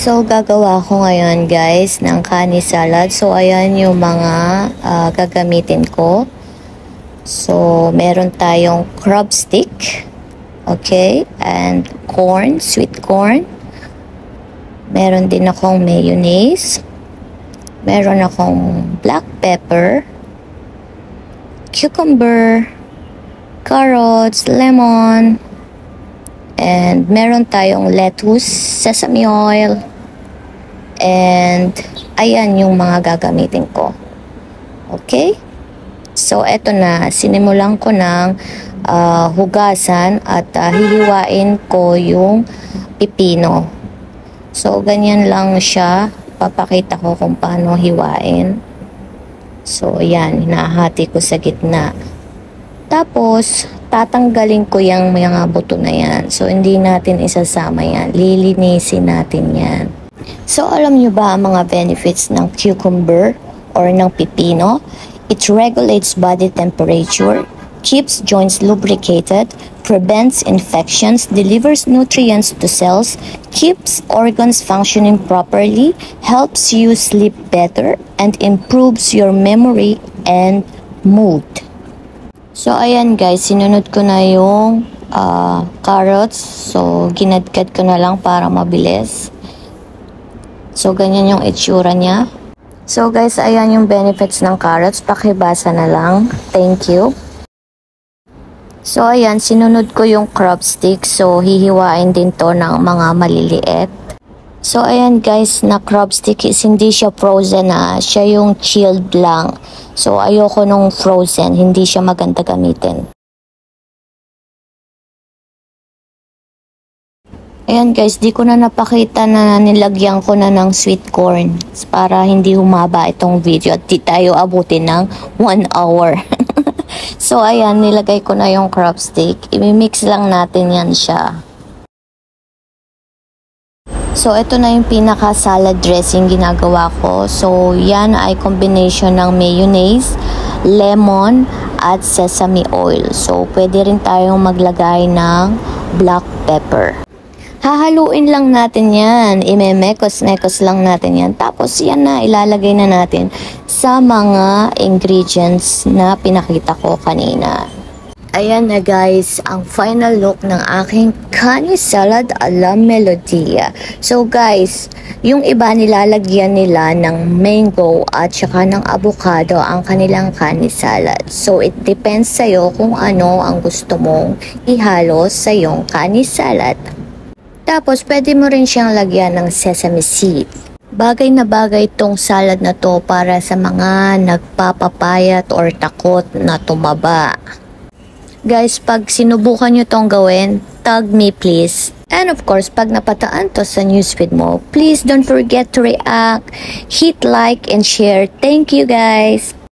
So, gagawa ko ngayon guys ng kani salad. So, ayan yung mga gagamitin ko. So, meron tayong crab stick. Okay? And corn, sweet corn. Meron din akong mayonnaise. Meron akong black pepper. Cucumber. Carrots, lemon. And meron tayong lettuce, sesame oil, and ayan yung mga gagamitin ko. Okay? So, eto na. Sinimulan ko ng hugasan at hihiwain ko yung pipino. So, ganyan lang siya. Papakita ko kung paano hiwain. So, yan. Hinahati ko sa gitna. Tapos, tatanggalin ko yung mga buto na yan. So, hindi natin isasama yan. Lilinisin natin yan. So, alam nyo ba ang mga benefits ng cucumber or ng pipino? It regulates body temperature, keeps joints lubricated, prevents infections, delivers nutrients to cells, keeps organs functioning properly, helps you sleep better, and improves your memory and mood. So, ayan guys, sinunod ko na yung carrots. So, ginadgad ko na lang para mabilis. So, ganyan yung itsura niya. So, guys, ayan yung benefits ng carrots. Pakibasa na lang. Thank you. So, ayan, sinunod ko yung crab stick. So, hihiwain din to ng mga maliliit. So, ayan guys, na crab stick is hindi siya frozen na. Siya yung chilled lang. So, ayoko nung frozen. Hindi siya maganda gamitin. Ayan guys, di ko na napakita na nilagyan ko na ng sweet corn. Para hindi humaba itong video at di tayo abutin ng 1 hour. So, ayan, nilagay ko na yung crab stick. I-mix lang natin yan siya. So, ito na yung pinaka-salad dressing ginagawa ko. So, yan ay combination ng mayonnaise, lemon, at sesame oil. So, pwede rin tayong maglagay ng black pepper. Hahaluin lang natin yan. Imemekos-nekos lang natin yan. Tapos, yan na, ilalagay na natin sa mga ingredients na pinakita ko kanina. Ayan na guys, ang final look ng aking kani salad a la Melodia. So guys, yung iba nilalagyan nila ng mango at saka ng avocado ang kanilang kani salad. So it depends sa'yo kung ano ang gusto mong ihalo sa iyong kani salad. Tapos pwede mo rin siyang lagyan ng sesame seed. Bagay na bagay itong salad na to para sa mga nagpapapayat or takot na tumaba. Guys, pag sinubukan nyo tong gawin, tag me please. And of course, pag napataan to sa newsfeed mo, please don't forget to react, hit like, and share. Thank you guys!